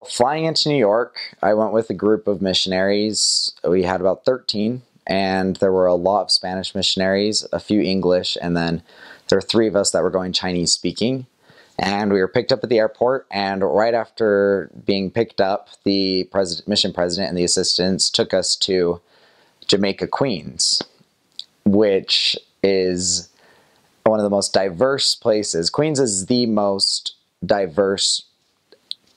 Flying into New York, I went with a group of missionaries. We had about 13, and there were a lot of Spanish missionaries, a few English, and then there were three of us that were going Chinese speaking. And we were picked up at the airport, and right after being picked up, the mission president and the assistants took us to Jamaica Queens, which is one of the most diverse places. Queens is the most diverse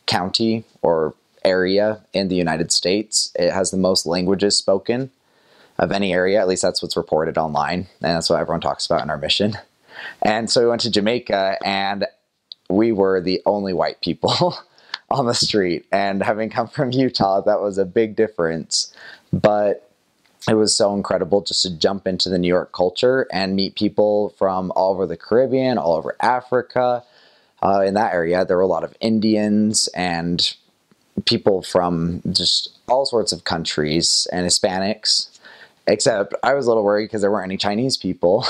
county or area in the United States. It has the most languages spoken of any area. At least that's what's reported online, and that's what everyone talks about in our mission. And so we went to Jamaica, and we were the only white people on the street. And having come from Utah, that was a big difference. But it was so incredible just to jump into the New York culture and meet people from all over the Caribbean, all over Africa. In that area, there were a lot of Indians and people from just all sorts of countries and Hispanics. Except I was a little worried because there weren't any Chinese people.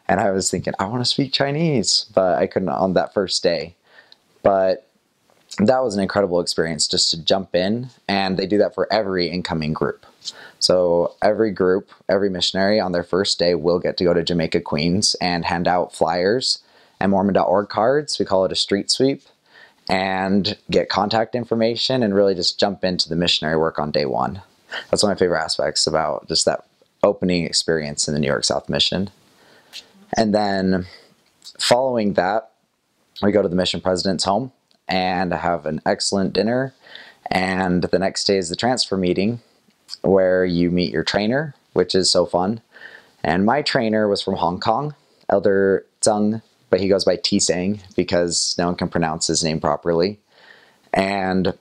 And I was thinking, I want to speak Chinese, but I couldn't on that first day. But that was an incredible experience just to jump in, and they do that for every incoming group. So every group, every missionary on their first day will get to go to Jamaica Queens and hand out flyers and Mormon.org cards. We call it a street sweep, and get contact information and really just jump into the missionary work on day one. That's one of my favorite aspects about just that opening experience in the New York South Mission. And then following that, we go to the mission president's home and have an excellent dinner. And the next day is the transfer meeting where you meet your trainer, which is so fun. And my trainer was from Hong Kong, Elder Tsung, but he goes by T-Sang because no one can pronounce his name properly. And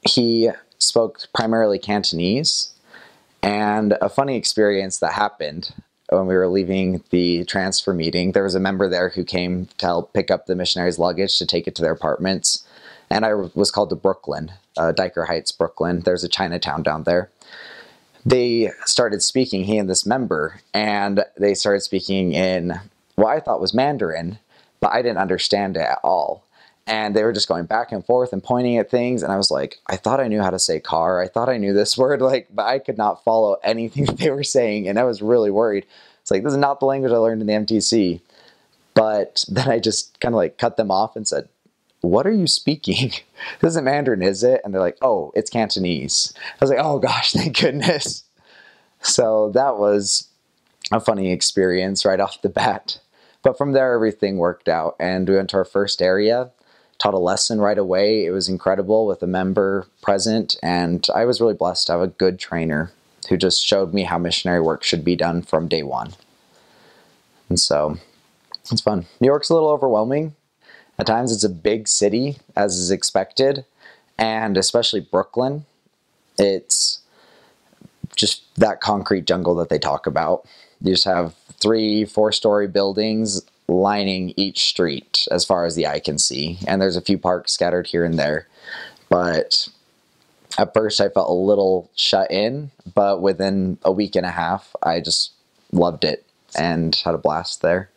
he spoke primarily Cantonese. And a funny experience that happened when we were leaving the transfer meeting, there was a member there who came to help pick up the missionaries' luggage to take it to their apartments. And I was called to Brooklyn, Diker Heights, Brooklyn. There's a Chinatown down there. They started speaking, he and this member, and they started speaking in what I thought was Mandarin, but I didn't understand it at all. And they were just going back and forth and pointing at things. And I was like, I thought I knew how to say car. I thought I knew this word, but I could not follow anything that they were saying. And I was really worried. It's like, this is not the language I learned in the MTC. But then I just kind of cut them off and said, what are you speaking? This isn't Mandarin, is it? And they're like, oh, it's Cantonese. I was like, oh gosh, thank goodness. So that was a funny experience right off the bat. But from there, everything worked out. And we went to our first area, taught a lesson right away. It was incredible with a member present, and I was really blessed to have a good trainer who just showed me how missionary work should be done from day one. And so it's fun. New York's a little overwhelming. At times it's a big city, as is expected, and especially Brooklyn. It's just that concrete jungle that they talk about. You just have 3-4-story buildings lining each street as far as the eye can see, and there's a few parks scattered here and there. But at first I felt a little shut in, but within a week and a half I just loved it and had a blast there.